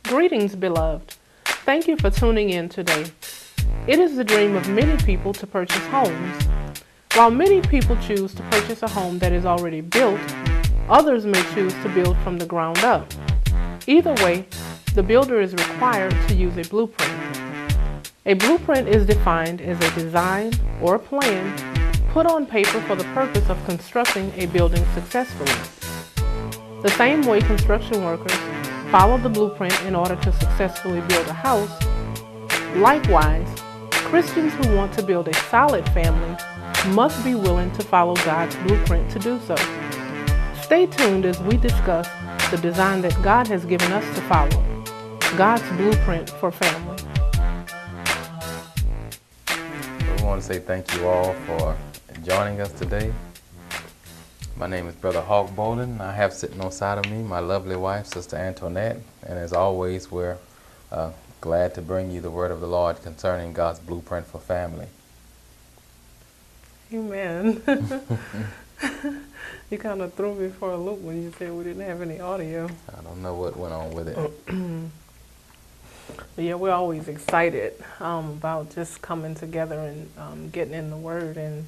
Greetings, beloved. Thank you for tuning in today. It is the dream of many people to purchase homes. While many people choose to purchase a home that is already built, others may choose to build from the ground up. Either way, the builder is required to use a blueprint. A blueprint is defined as a design or plan put on paper for the purpose of constructing a building successfully. The same way construction workers follow the blueprint in order to successfully build a house, likewise, Christians who want to build a solid family must be willing to follow God's blueprint to do so. Stay tuned as we discuss the design that God has given us to follow, God's blueprint for family. We want to say thank you all for joining us today. My name is Brother Hawk Bolden. I have sitting on side of me my lovely wife, Sister Antoinette, and as always, we're glad to bring you the word of the Lord concerning God's blueprint for family. Amen. You kind of threw me for a loop when you said we didn't have any audio. I don't know what went on with it. But yeah, we're always excited about just coming together and getting in the Word. And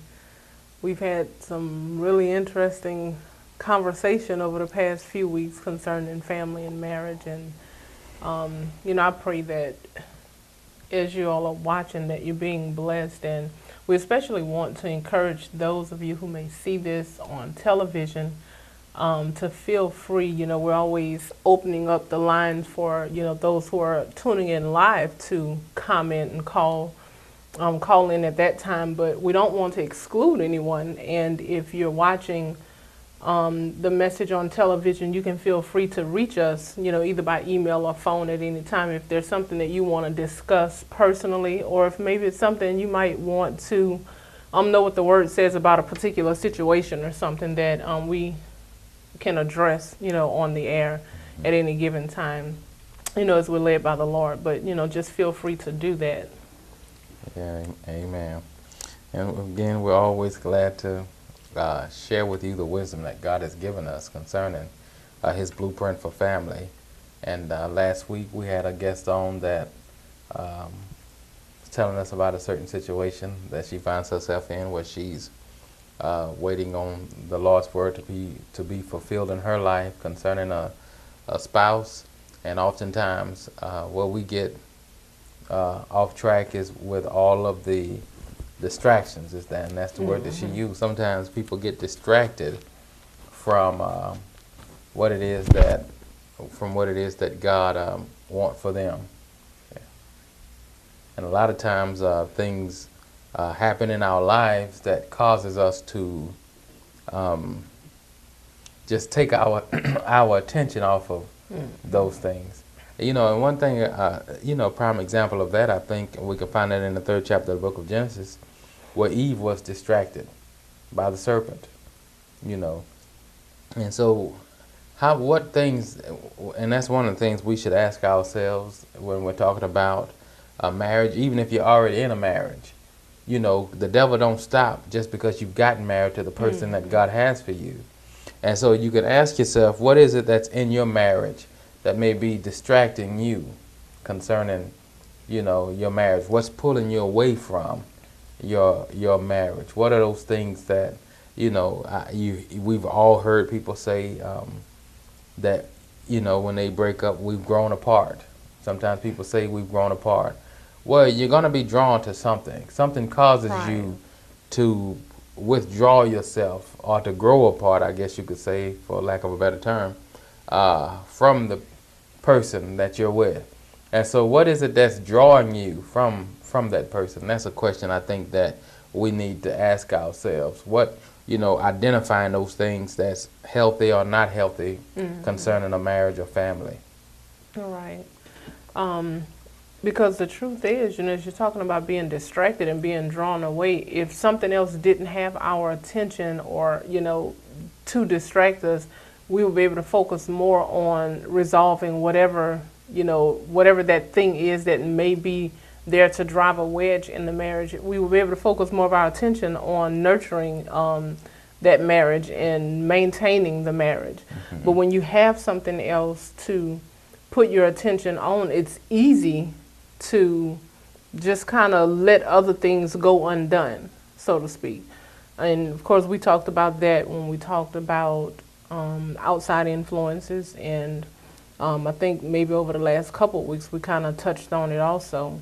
we've had some really interesting conversation over the past few weeks concerning family and marriage. And, I pray that as you all are watching that you're being blessed. And we especially want to encourage those of you who may see this on television to feel free. We're always opening up the line for, those who are tuning in live to comment and call in at that time, but we don't want to exclude anyone. And if you're watching the message on television, you can feel free to reach us, either by email or phone at any time if there's something that you want to discuss personally, or if maybe it's something you might want to know what the Word says about a particular situation or something that we can address, on the air at any given time, as we're led by the Lord. But, just feel free to do that. Yeah, amen. And again, we're always glad to share with you the wisdom that God has given us concerning His blueprint for family. And last week we had a guest on that was telling us about a certain situation that she finds herself in, where she's waiting on the Lord's word to be fulfilled in her life concerning a spouse. And oftentimes where we get off track is with all of the distractions, and that's the word that she used. Sometimes people get distracted from what it is that God wants for them. Yeah. And a lot of times things happen in our lives that causes us to just take our our attention off of those things. And one thing, prime example of that, I think we can find that in the 3rd chapter of the book of Genesis, where Eve was distracted by the serpent, And so what things, and that's one of the things we should ask ourselves when we're talking about a marriage, even if you're already in a marriage. The devil don't stop just because you've gotten married to the person that God has for you. And so you can ask yourself, what is it that's in your marriage that may be distracting you concerning, your marriage? What's pulling you away from your marriage? What are those things that, we've all heard people say that, when they break up, we've grown apart. Sometimes people say we've grown apart. Well, you're going to be drawn to something. Something causes you to withdraw yourself, or to grow apart, I guess you could say, for lack of a better term, from the person that you're with. And so what is it that's drawing you from that person? That's a question I think that we need to ask ourselves. What, identifying those things that's healthy or not healthy concerning a marriage or family. All right. Because the truth is, as you're talking about being distracted and being drawn away, if something else didn't have our attention or, to distract us, we will be able to focus more on resolving whatever that thing is that may be there to drive a wedge in the marriage. We will be able to focus more of our attention on nurturing that marriage and maintaining the marriage. But when you have something else to put your attention on, it's easy to just kind of let other things go undone, so to speak. And of course, we talked about that when we talked about outside influences, and I think maybe over the last couple of weeks we kind of touched on it also,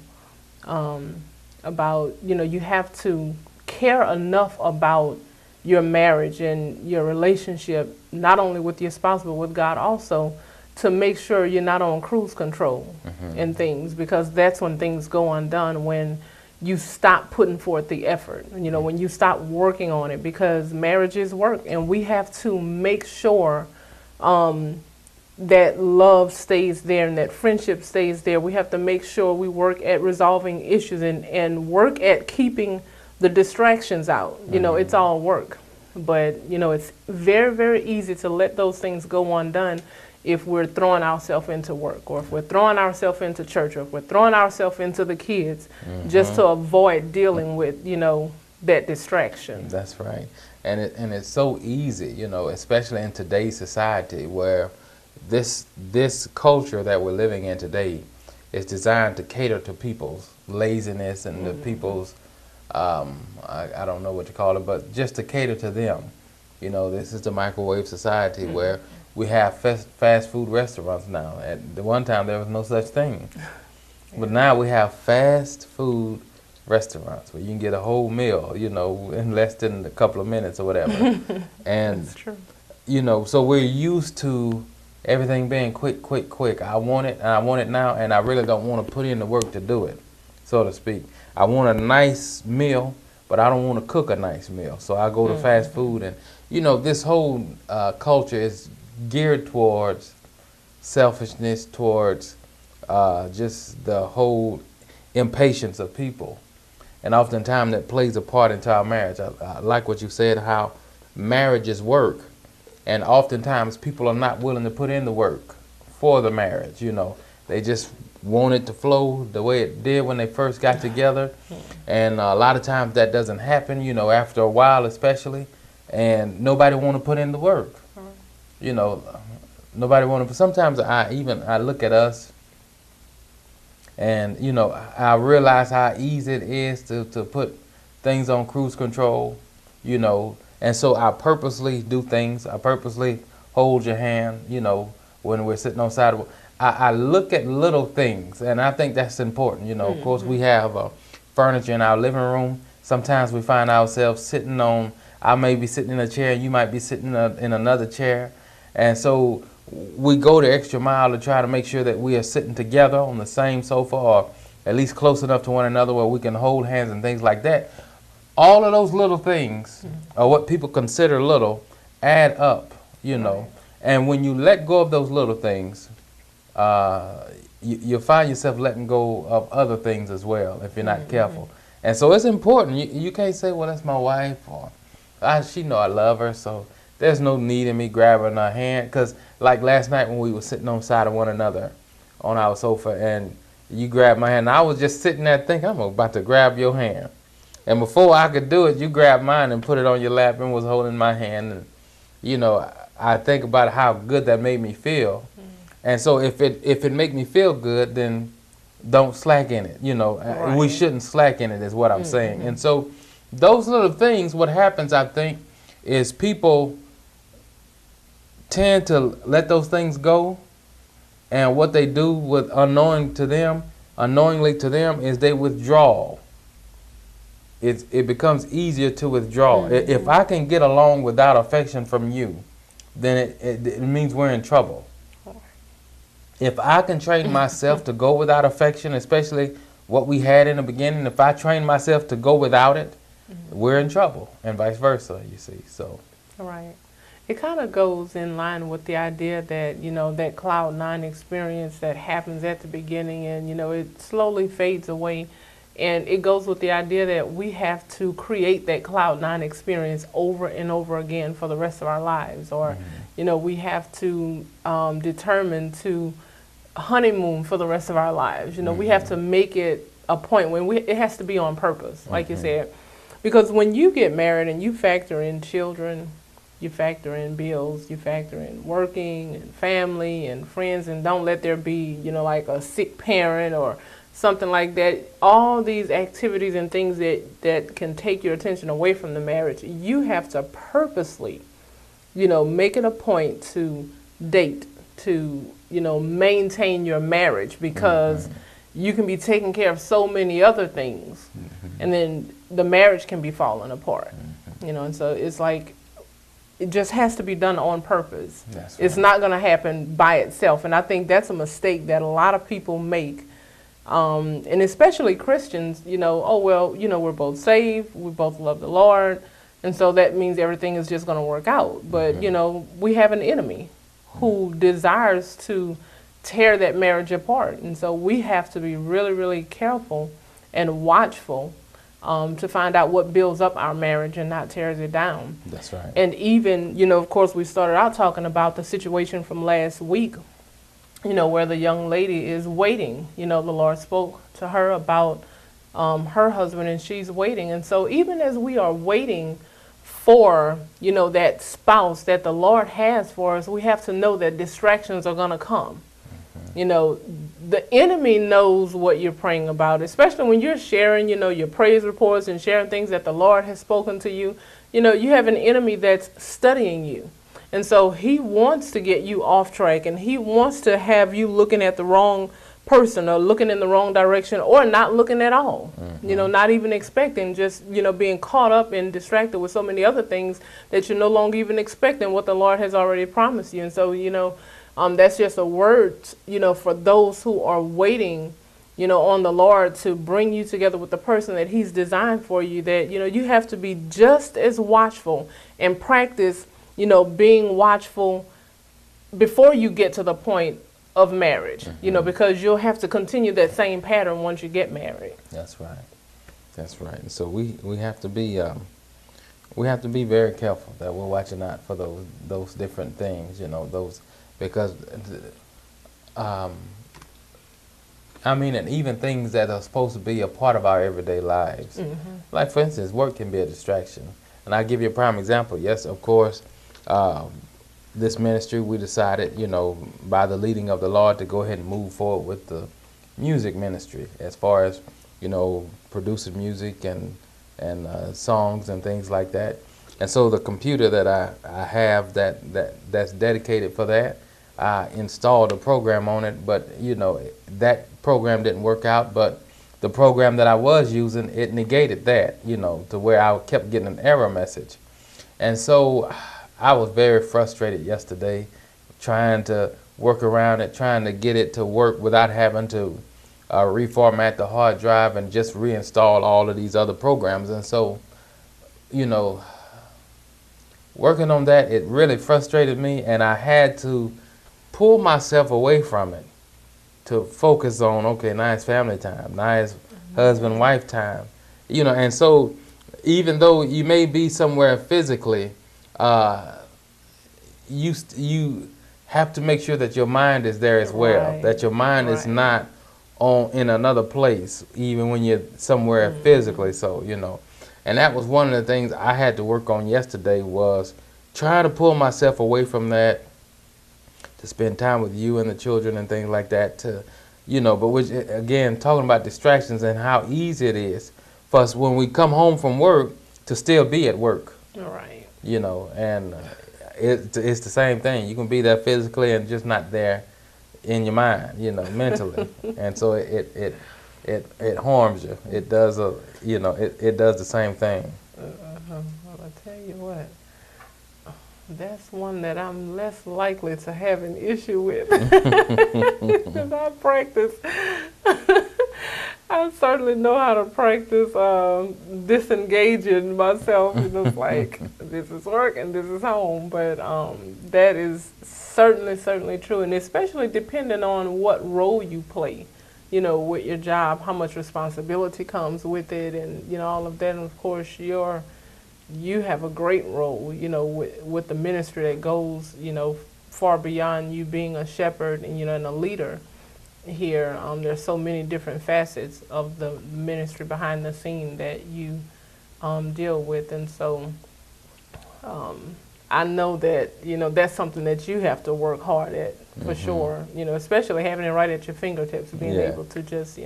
about, you know, you have to care enough about your marriage and your relationship, not only with your spouse but with God also, to make sure you're not on cruise control and things, because that's when things go undone, when you stop putting forth the effort, you know, when you stop working on it, because marriage is work, and we have to make sure that love stays there and that friendship stays there. We have to make sure we work at resolving issues and work at keeping the distractions out. You know, it's all work, but you know, it's very, very easy to let those things go undone if we're throwing ourselves into work, or if we're throwing ourselves into church, or if we're throwing ourselves into the kids, just to avoid dealing with, you know, that distraction. That's right. And it's so easy, you know, especially in today's society, where this culture that we're living in today is designed to cater to people's laziness and the people's, I don't know what you call it, but just to cater to them. You know, this is the microwave society where we have fast food restaurants now. At the one time, there was no such thing. But now we have fast food restaurants where you can get a whole meal, you know, in less than a couple of minutes or whatever. And, That's true. you know, so we're used to everything being quick, quick, quick. I want it, and I want it now, and I really don't want to put in the work to do it, so to speak. I want a nice meal, but I don't want to cook a nice meal. So I go to fast food, and, you know, this whole culture is geared towards selfishness, towards just the whole impatience of people. And oftentimes that plays a part into our marriage. I like what you said, how marriage is work. And oftentimes people are not willing to put in the work for the marriage, you know. They just want it to flow the way it did when they first got together. And a lot of times that doesn't happen, you know, after a while especially. And nobody want to put in the work. You know, nobody want to. Sometimes I look at us, and you know, I realize how easy it is to put things on cruise control, you know, and so I purposely do things. I purposely hold your hand, you know, when we're sitting on sidewalk. I look at little things, and I think that's important. You know, of course, we have furniture in our living room. Sometimes we find ourselves sitting on. I may be sitting in a chair, and you might be sitting in another chair. And so we go the extra mile to try to make sure that we are sitting together on the same sofa, or at least close enough to one another where we can hold hands and things like that. All of those little things, or what people consider little, add up, you know. And when you let go of those little things, you'll find yourself letting go of other things as well if you're not careful. And so it's important. You can't say, well, that's my wife, or she know I love her, so there's no need in me grabbing her hand. Because like last night when we were sitting on side of one another on our sofa, and you grabbed my hand, and I was just sitting there thinking, I'm about to grab your hand. And before I could do it, you grabbed mine and put it on your lap and was holding my hand. And, you know, I think about how good that made me feel. And so if it make me feel good, then don't slack in it. You know, we shouldn't slack in it is what I'm saying. And so those little things, what happens, I think, is people tend to let those things go, and what they do with unknowingly to them is they withdraw. It becomes easier to withdraw. If I can get along without affection from you, then it means we're in trouble. If I can train myself to go without affection, especially what we had in the beginning, if I train myself to go without it, we're in trouble, and vice versa, you see. So, right. It kind of goes in line with the idea that, you know, that cloud nine experience that happens at the beginning, and, you know, it slowly fades away. And it goes with the idea that we have to create that cloud nine experience over and over again for the rest of our lives. Or, you know, we have to determine to honeymoon for the rest of our lives. You know, we have to make it a point when it has to be on purpose, like you said. Because when you get married and you factor in children, You factor in bills, you factor in working and family and friends, and don't let there be, like a sick parent or something like that. All these activities and things that can take your attention away from the marriage, you have to purposely, make it a point to date, to, maintain your marriage, because you can be taking care of so many other things, and then the marriage can be falling apart, and so it's like, it just has to be done on purpose. That's It's right. not going to happen by itself. And I think that's a mistake that a lot of people make. And especially Christians, we're both saved, we both love the Lord, and so that means everything is just going to work out. But, we have an enemy who desires to tear that marriage apart. And so we have to be really, really careful and watchful to find out what builds up our marriage and not tears it down. That's right. And even, of course, we started out talking about the situation from last week, where the young lady is waiting. The Lord spoke to her about her husband, and she's waiting. And so even as we are waiting for, that spouse that the Lord has for us, we have to know that distractions are going to come. The enemy knows what you're praying about, especially when you're sharing, your praise reports and sharing things that the Lord has spoken to you. You have an enemy that's studying you. And so he wants to get you off track, and he wants to have you looking at the wrong person or looking in the wrong direction or not looking at all, not even expecting, just, being caught up and distracted with so many other things that you're no longer even expecting what the Lord has already promised you. And so, that's just a word, for those who are waiting, on the Lord to bring you together with the person that he's designed for you, that, you have to be just as watchful and practice, being watchful before you get to the point of marriage, because you'll have to continue that same pattern once you get married. That's right. That's right. And so we have to be very careful that we're watching out for those different things, because and even things that are supposed to be a part of our everyday lives. Like, for instance, work can be a distraction. And I'll give you a prime example. Yes, of course, this ministry, we decided, by the leading of the Lord, to go ahead and move forward with the music ministry as far as, producing music and songs and things like that. And so the computer that I have that's dedicated for that, I installed a program on it, but that program didn't work out. But the program that I was using, it negated that, to where I kept getting an error message. And so I was very frustrated yesterday, trying to work around it, trying to get it to work without having to reformat the hard drive and just reinstall all of these other programs. And so, working on that, it really frustrated me, and I had to pull myself away from it to focus on, okay, now it's family time, now it's husband-wife time, and so even though you may be somewhere physically, you have to make sure that your mind is there as well, Right. that your mind is not in another place, even when you're somewhere physically. So, and that was one of the things I had to work on yesterday, was trying to pull myself away from that, to spend time with you and the children and things like that, but which, again, talking about distractions and how easy it is for us when we come home from work to still be at work. Right. And it's the same thing. You can be there physically and just not there in your mind, mentally. And so it harms you. It does it does the same thing. Well, I tell you what, that's one that I'm less likely to have an issue with, because I practice. I certainly know how to practice disengaging myself. It's like, this is work and this is home. But that is certainly true, and especially depending on what role you play, with your job, how much responsibility comes with it, and all of that. And of course, you have a great role, with the ministry that goes, far beyond you being a shepherd and and a leader. Here, there's so many different facets of the ministry behind the scene that you deal with, and so I know that, that's something that you have to work hard at for sure, especially having it right at your fingertips, being able to just,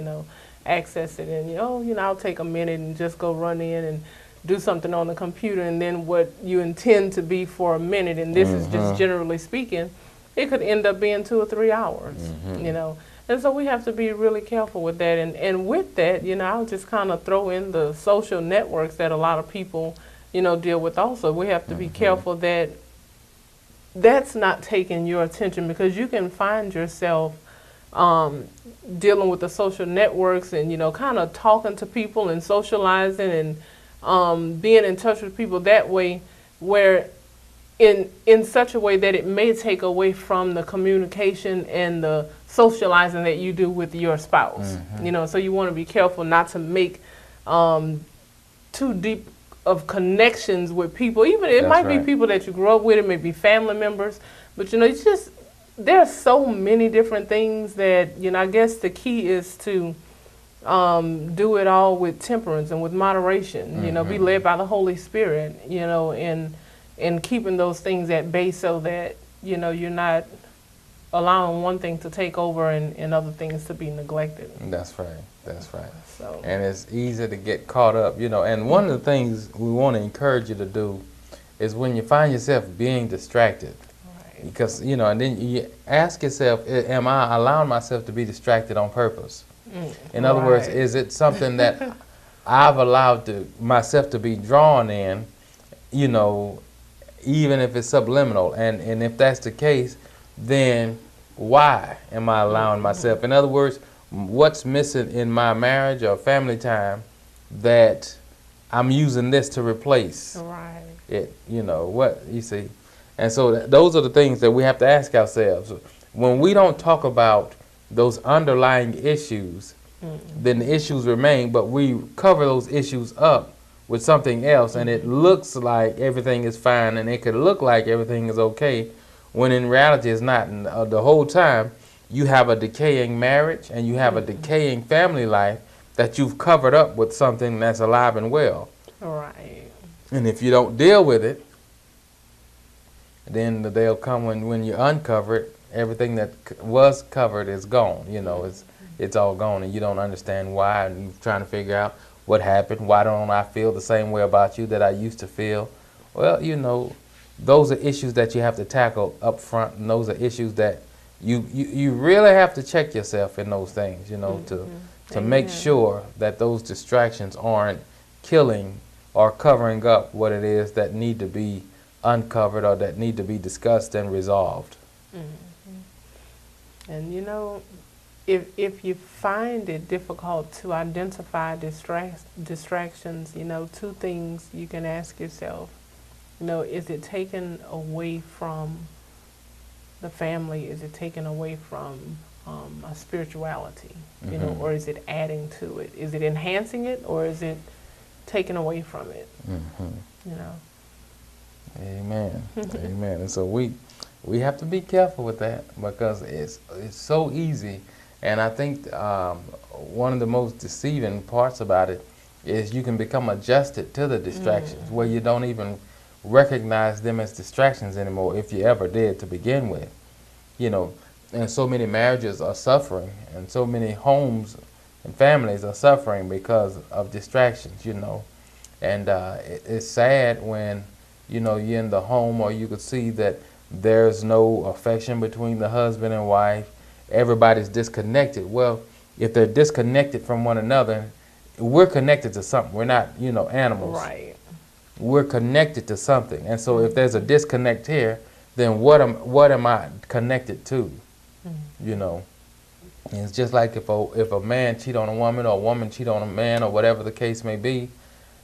access it and, I'll take a minute and just go run in and do something on the computer, and then what you intend to be for a minute, and this is just generally speaking, it could end up being 2 or 3 hours, And so we have to be really careful with that. And with that, I'll just kind of throw in the social networks that a lot of people, deal with also. We have to be careful that that's not taking your attention, because you can find yourself dealing with the social networks and, kind of talking to people and socializing and being in touch with people that way, where in such a way that it may take away from the communication and the socializing that you do with your spouse. So you want to be careful not to make too deep of connections with people. Even it might be people that you grew up with, it may be family members, but it's just, there's so many different things that, I guess the key is to do it all with temperance and with moderation, be led by the Holy Spirit, and keeping those things at bay, so that, you're not allowing one thing to take over and other things to be neglected. That's right. So. And it's easy to get caught up, and one of the things we want to encourage you to do is when you find yourself being distracted, because, and then you ask yourself, am I allowing myself to be distracted on purpose? In other words, is it something that I've allowed myself to be drawn in, even if it's subliminal? And if that's the case, then why am I allowing myself? In other words, what's missing in my marriage or family time that I'm using this to replace it? What you see? And so those are the things that we have to ask ourselves. When we don't talk about those underlying issues, then the issues remain, but we cover those issues up with something else, and it looks like everything is fine, and it could look like everything is okay, when in reality it's not. And the whole time you have a decaying marriage and you have a decaying family life that you've covered up with something that's alive and well. And if you don't deal with it, then the day will come when you uncover it, everything that was covered is gone. It's all gone, and you don't understand why, and you're trying to figure out what happened. Why don't I feel the same way about you that I used to feel? Well, those are issues that you have to tackle up front, and those are issues that you really have to check yourself in those things, to make sure that those distractions aren't killing or covering up what it is that need to be uncovered or that need to be discussed and resolved. And if you find it difficult to identify distractions, 2 things you can ask yourself. Is it taken away from the family? Is it taken away from a spirituality? Or is it adding to it? Is it enhancing it, or is it taken away from it? Amen. Amen. And so we have to be careful with that, because it's so easy. And I think one of the most deceiving parts about it is you can become adjusted to the distractions, where you don't even recognize them as distractions anymore, if you ever did to begin with. And so many marriages are suffering, and so many homes and families are suffering because of distractions, And it's sad when, you're in the home, or you could see that there's no affection between the husband and wife. Everybody's disconnected. Well, if they're disconnected from one another, we're connected to something. We're not, animals. We're connected to something. And so if there's a disconnect here, then what am I connected to? And it's just like if a man cheat on a woman, or a woman cheat on a man, or whatever the case may be,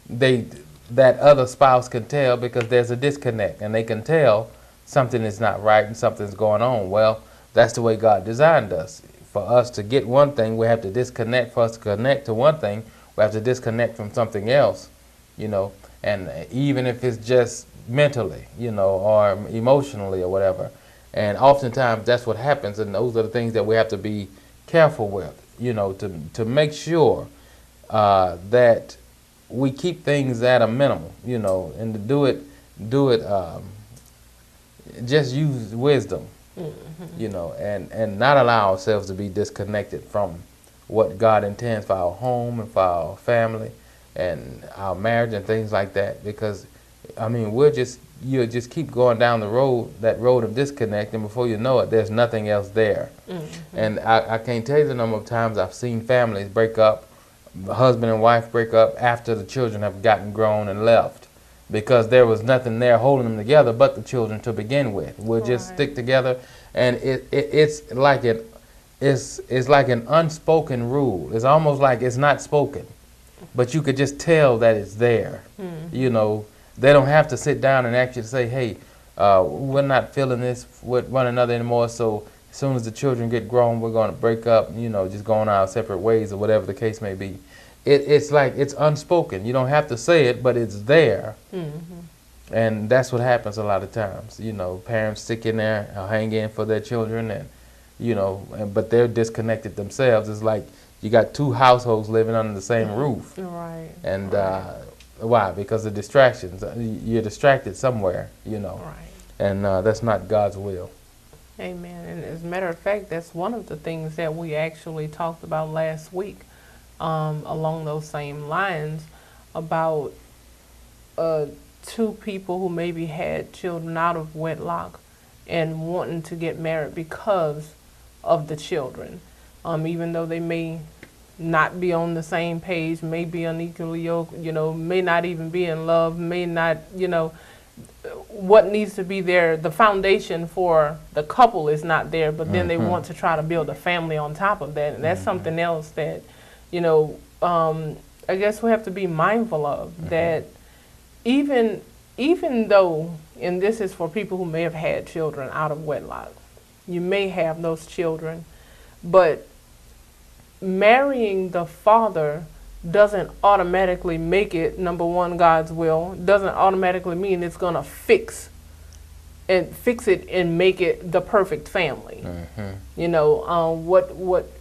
that other spouse can tell, because there's a disconnect, and they can tell something is not right and something's going on. Well, that's the way God designed us. For us to get one thing, we have to disconnect. For us to connect to one thing, we have to disconnect from something else, and even if it's just mentally, or emotionally or whatever. And oftentimes that's what happens, and those are the things that we have to be careful with, to make sure that we keep things at a minimum, and to do it just use wisdom, you know, and not allow ourselves to be disconnected from what God intends for our home and for our family and our marriage and things like that. Because, I mean, you'll just keep going down that road of disconnect, and before you know it, there's nothing else there. And I can't tell you the number of times I've seen families break up, husband and wife break up after the children have gotten grown and left, because there was nothing there holding them together but the children to begin with. We'll just stick together, and it's like an unspoken rule. It's almost like it's not spoken, but you could just tell that it's there. You know, they don't have to sit down and actually say, hey, we're not feeling this with one another anymore, so as soon as the children get grown, we're going to break up, you know, just going our separate ways or whatever the case may be. It's like it's unspoken. You don't have to say it, but it's there. And that's what happens a lot of times. You know, parents stick in there, hang in for their children, and, you know, but they're disconnected themselves. It's like you got two households living under the same roof. Right. And why? Because of distractions. You're distracted somewhere, you know. Right. And that's not God's will. Amen. And as a matter of fact, that's one of the things that we actually talked about last week, along those same lines, about two people who maybe had children out of wedlock and wanting to get married because of the children. Even though they may not be on the same page, may be unequally yoked, you know, may not even be in love, may not, you know, what needs to be there, the foundation for the couple is not there, but then they want to try to build a family on top of that. And that's something else that, you know, I guess we have to be mindful of, that even though, and this is for people who may have had children out of wedlock, you may have those children, but marrying the father doesn't automatically make it, number one, God's will, doesn't automatically mean it's going to fix it and make it the perfect family. You know, what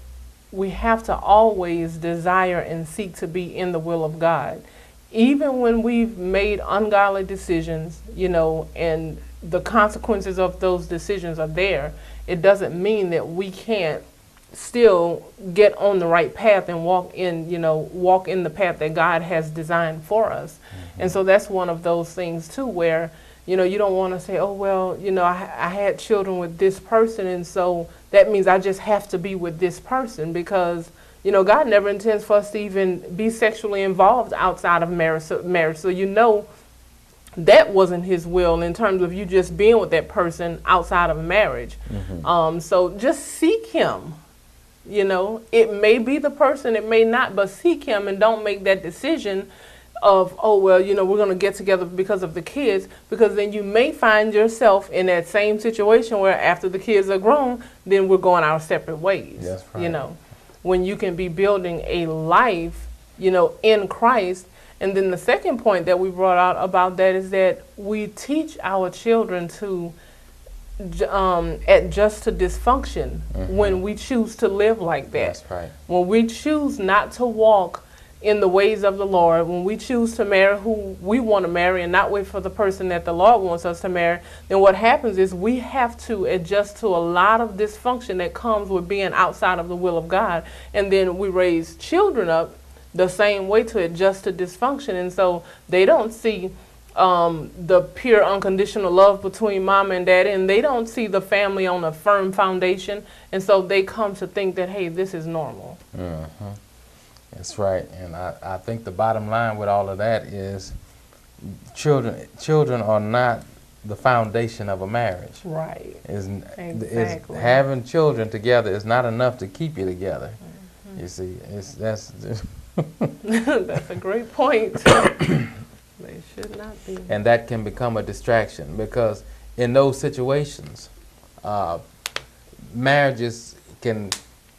we have to always desire and seek to be in the will of God. Even when we've made ungodly decisions, you know, and the consequences of those decisions are there, it doesn't mean that we can't still get on the right path and walk in the path that God has designed for us. And so that's one of those things too, where, you know, you don't want to say, oh, well, you know, I had children with this person, and so that means I just have to be with this person, because, you know, God never intends for us to even be sexually involved outside of marriage. So you know, that wasn't his will in terms of you just being with that person outside of marriage. So just seek him. You know, it may be the person, it may not, but seek him, and don't make that decision of, oh, well, you know, we're going to get together because of the kids, because then you may find yourself in that same situation where after the kids are grown, then we're going our separate ways. That's right. You know, when you can be building a life, you know, in Christ. And then the second point that we brought out about that is that we teach our children to adjust to dysfunction when we choose to live like that. That's right. When we choose not to walk in the ways of the Lord, when we choose to marry who we want to marry and not wait for the person that the Lord wants us to marry, then what happens is we have to adjust to a lot of dysfunction that comes with being outside of the will of God. And then we raise children up the same way to adjust to dysfunction. And so they don't see the pure unconditional love between mom and daddy, and they don't see the family on a firm foundation, and so they come to think that, hey, this is normal. That's right. And I think the bottom line with all of that is children are not the foundation of a marriage. Right. Exactly. Having children together is not enough to keep you together. You see, that's that's a great point. They should not be. And that can become a distraction, because in those situations,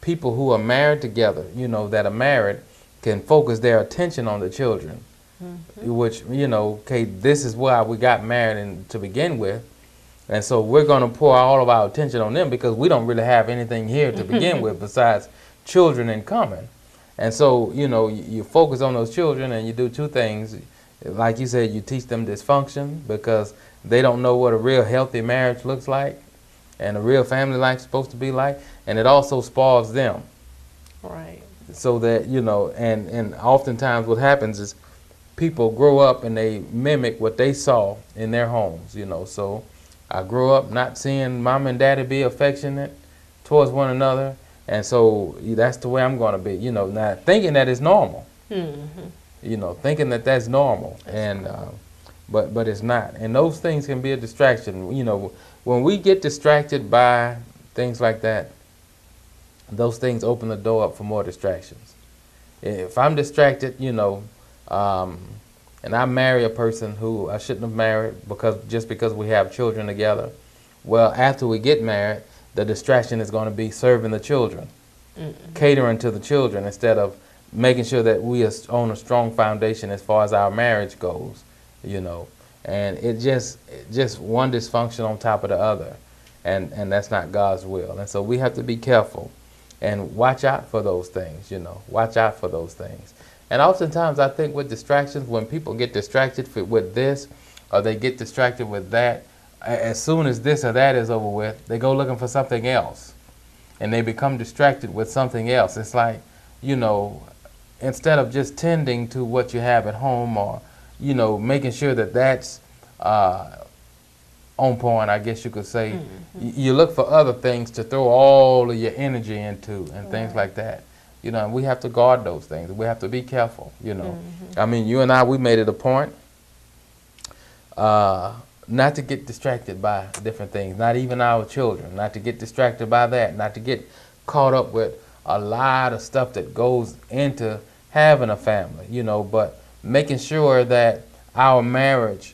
people who are married together, you know, that are married, can focus their attention on the children, which, you know, okay, this is why we got married to begin with. And so we're going to pour all of our attention on them because we don't really have anything here to begin with besides children in common. And so, you know, you focus on those children and you do two things. Like you said, you teach them dysfunction because They don't know what a real healthy marriage looks like and a real family life is supposed to be like. And it also spoils them. Right. So that, you know, and oftentimes what happens is people grow up and they mimic what they saw in their homes, you know. So I grew up not seeing mom and daddy be affectionate towards one another, and so that's the way I'm going to be, you know, now thinking that it's normal. Mm-hmm. You know, thinking that that's normal, and but it's not. And those things can be a distraction. You know, when we get distracted by things like that, those things open the door up for more distractions. If I'm distracted, you know, and I marry a person who I shouldn't have married just because we have children together, well, after we get married, the distraction is going to be serving the children, catering to the children, instead of making sure that we are on a strong foundation as far as our marriage goes, you know. And it just one dysfunction on top of the other, and that's not God's will. And so we have to be careful and watch out for those things, you know. Watch out for those things. And oftentimes I think with distractions, when people get distracted with this, or they get distracted with that, as soon as this or that is over with, they go looking for something else. And they become distracted with something else. It's like, you know, instead of just tending to what you have at home, or, you know, making sure that that's on point, I guess you could say, you look for other things to throw all of your energy into and things like that. You know, and we have to guard those things. We have to be careful, you know. I mean, you and I, we made it a point not to get distracted by different things, not even our children, not to get distracted by that, not to get caught up with a lot of stuff that goes into having a family, you know, but making sure that our marriage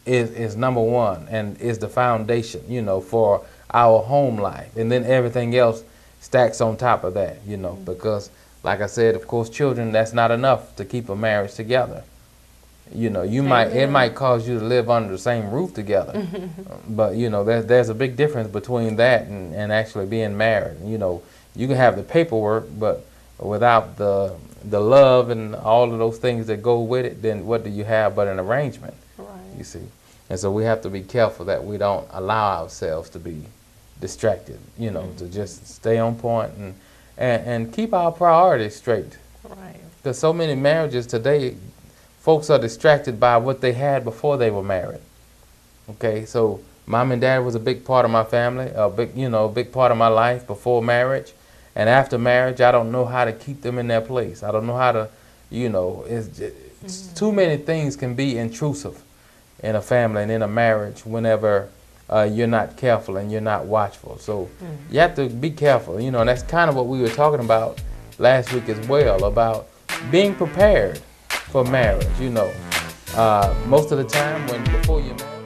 is number one and is the foundation, you know, for our home life. And then everything else stacks on top of that, you know, because like I said, of course, children, that's not enough to keep a marriage together. You know, it might cause you to live under the same roof together, but you know, there's a big difference between that and actually being married. You know, you can have the paperwork, but without the love and all of those things that go with it, then what do you have but an arrangement? Right. You see, and so we have to be careful that we don't allow ourselves to be distracted. You know, to just stay on point and keep our priorities straight. Right. Because so many marriages today, folks are distracted by what they had before they were married. Okay, so mom and dad was a big part of my family, a big part of my life before marriage. And after marriage, I don't know how to keep them in their place. I don't know how to, you know, it's too many things can be intrusive in a family and in a marriage whenever you're not careful and you're not watchful. So you have to be careful, you know, and that's kind of what we were talking about last week as well, about being prepared for marriage, you know. Most of the time before you're married,